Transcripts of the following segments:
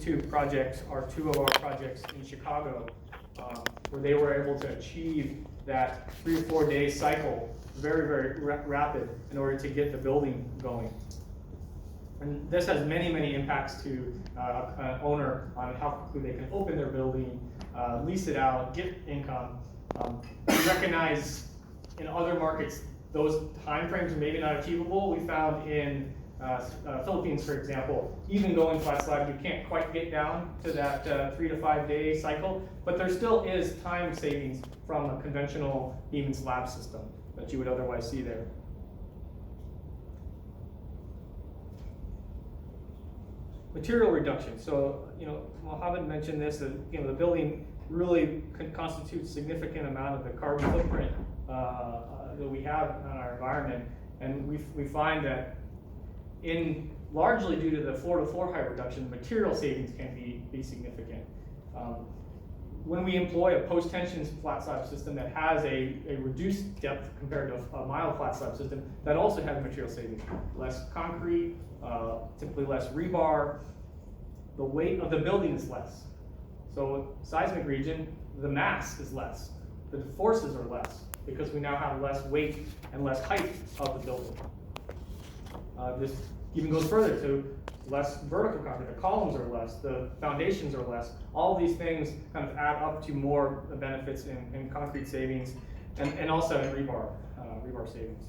two projects are two of our projects in Chicago, where they were able to achieve that 3 or 4 day cycle very, very rapid in order to get the building going. And this has many, many impacts to an owner on how quickly they can open their building, lease it out, get income. We recognize in other markets those timeframes are maybe not achievable. We found in Philippines, for example, even going flat slab, you can't quite get down to that 3 to 5 day cycle, but there still is time savings from a conventional beam and slab system that you would otherwise see there. Material reduction. So, Mochammad mentioned this, that the building really constitutes a significant amount of the carbon footprint that we have in our environment, and we find that largely due to the floor-to-floor height reduction, material savings can be significant. When we employ a post-tension flat slab system that has a reduced depth compared to a mild flat slab system, that also has material savings. Less concrete, typically less rebar. The weight of the building is less. So seismic region, the mass is less. The forces are less because we now have less weight and less height of the building. This even goes further to less vertical concrete. The columns are less, the foundations are less. All these things kind of add up to more benefits in concrete savings and also in rebar savings.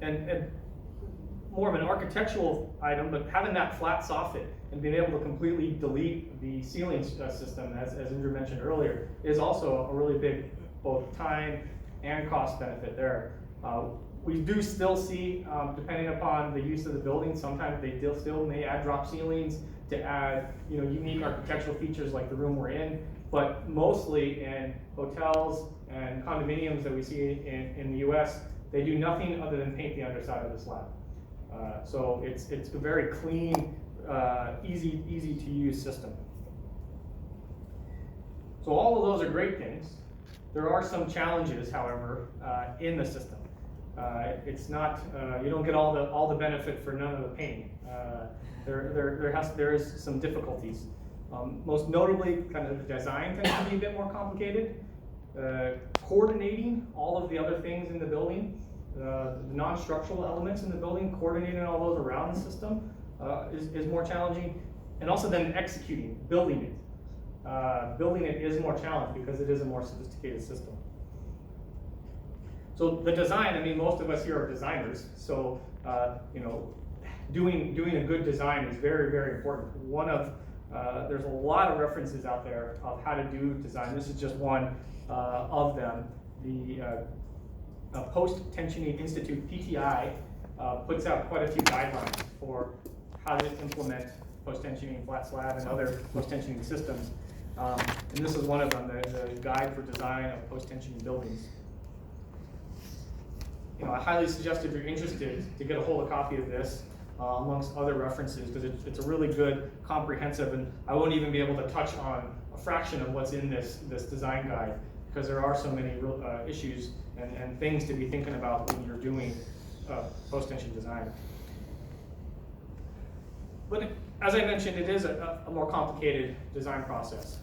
And more of an architectural item, but having that flat soffit and being able to completely delete the ceiling system, as Indra mentioned earlier, is also a really big both time and cost benefit there. We do still see, depending upon the use of the building, sometimes they still may add drop ceilings to add unique architectural features like the room we're in, but mostly in hotels and condominiums that we see in the US, they do nothing other than paint the underside of the slab. So it's a very clean, easy to use system. So all of those are great things. There are some challenges, however, in the system. It's not, you don't get all the benefit for none of the pain. There is some difficulties. Most notably, kind of the design tends to be a bit more complicated. Coordinating all of the other things in the building, the non-structural elements in the building, coordinating all those around the system is more challenging. And also then executing, building it. Building it is more challenging because it is a more sophisticated system. So the design, I mean, most of us here are designers, so doing a good design is very, very important. There's a lot of references out there of how to do design. This is just one of them. The Post-Tensioning Institute, PTI, puts out quite a few guidelines for how to implement post-tensioning flat slab and other post-tensioning systems. And this is one of them, the Guide for Design of Post-Tensioning Buildings. I highly suggest if you're interested to get a hold of a copy of this, amongst other references, because it's a really good, comprehensive, and I won't even be able to touch on a fraction of what's in this design guide, because there are so many issues and things to be thinking about when you're doing post-tension design. But as I mentioned, it is a more complicated design process.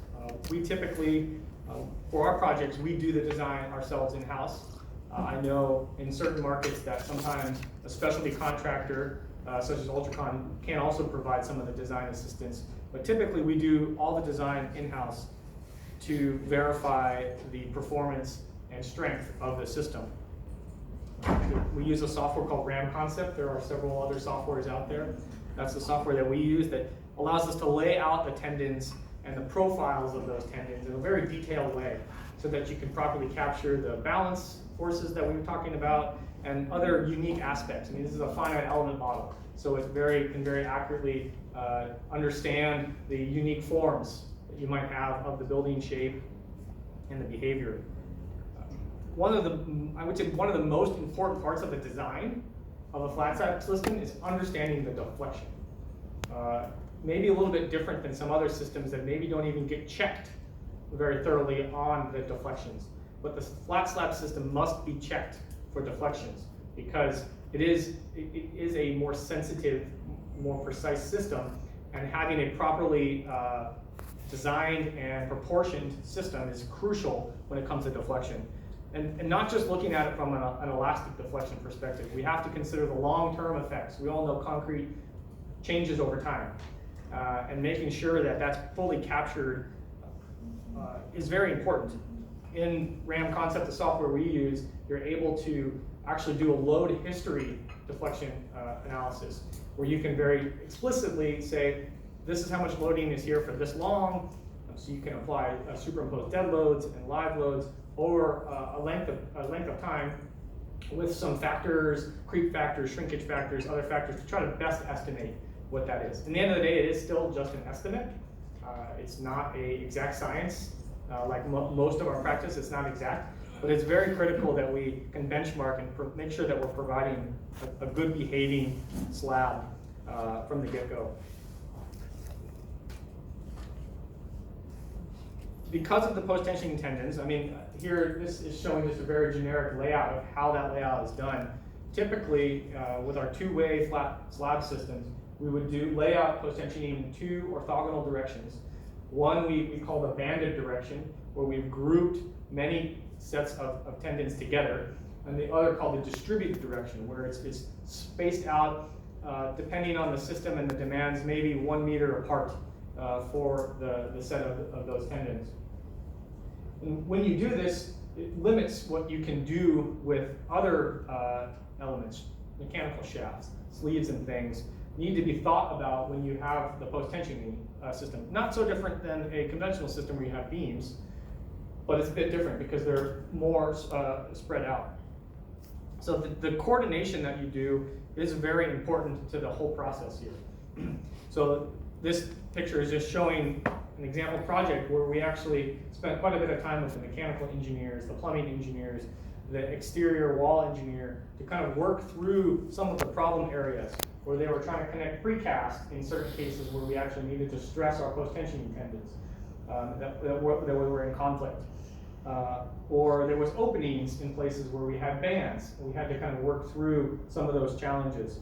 We typically, for our projects, we do the design ourselves in-house. I know in certain markets that sometimes a specialty contractor, such as Utracon, can also provide some of the design assistance. But typically we do all the design in-house to verify the performance and strength of the system. We use a software called RAM Concept. There are several other softwares out there. That's the software that we use that allows us to lay out the tendons and the profiles of those tendons in a very detailed way so that you can properly capture the balance forces that we were talking about and other unique aspects. I mean, this is a finite element model, so it can very accurately understand the unique forms that you might have of the building shape and the behavior. I would say one of the most important parts of the design of a flat slab system is understanding the deflection. Maybe a little bit different than some other systems that maybe don't even get checked very thoroughly on the deflections. But the flat slab system must be checked for deflections because it is a more sensitive more precise system, and having a properly designed and proportioned system is crucial when it comes to deflection. And not just looking at it from an elastic deflection perspective. We have to consider the long-term effects. We all know concrete changes over time. And making sure that that's fully captured is very important. In RAM concept, the software we use, you're able to actually do a load history deflection analysis, where you can very explicitly say, this is how much loading is here for this long, so you can apply superimposed dead loads and live loads over a length of time with some factors, creep factors, shrinkage factors, other factors to try to best estimate what that is. In the end of the day, it is still just an estimate. It's not an exact science. Like most of our practice, it's not exact, but it's very critical that we can benchmark and make sure that we're providing a good behaving slab from the get-go. Because of the post-tensioning tendons, I mean, here this is showing just a very generic layout of how that layout is done. Typically, with our two-way flat slab systems, we would lay out post-tensioning in two orthogonal directions. One we call the banded direction, where we've grouped many sets of tendons together, and the other called the distributed direction, where it's spaced out depending on the system and the demands, maybe 1 meter apart for the set of those tendons. And when you do this, it limits what you can do with other elements, mechanical shafts, sleeves and things, need to be thought about when you have the post-tensioning system. Not so different than a conventional system where you have beams, but it's a bit different because they're more spread out. So the coordination that you do is very important to the whole process here. So this picture is just showing an example project where we actually spent quite a bit of time with the mechanical engineers, the plumbing engineers, the exterior wall engineer to kind of work through some of the problem areas where they were trying to connect precast in certain cases where we actually needed to stress our post-tensioning tendons that were in conflict. Or there was openings in places where we had bands, and we had to kind of work through some of those challenges.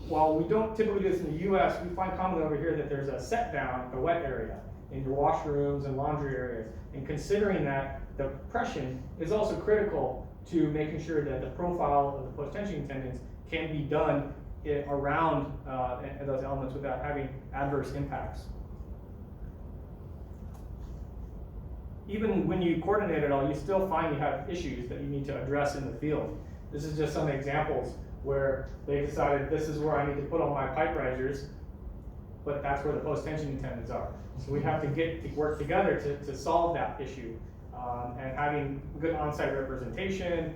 While we don't typically do this in the US, we find commonly over here that there's a set down, the wet area, in your washrooms and laundry areas. And considering that, the compression is also critical to making sure that the profile of the post-tensioning tendons can be done around those elements without having adverse impacts. Even when you coordinate it all, you still find you have issues that you need to address in the field. This is just some examples where they decided this is where I need to put all my pipe risers, but that's where the post-tensioning tendons are. So we have to work together to solve that issue. And having good on-site representation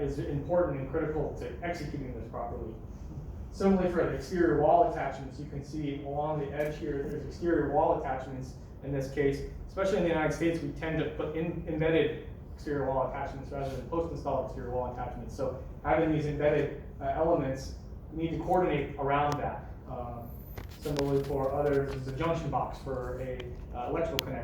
is important and critical to executing this properly. Similarly for the exterior wall attachments, you can see along the edge here, there's exterior wall attachments in this case. Especially in the United States, we tend to put embedded exterior wall attachments rather than post-installed exterior wall attachments. So having these embedded elements, we need to coordinate around that. Similarly for others, there's a junction box for a electrical connection.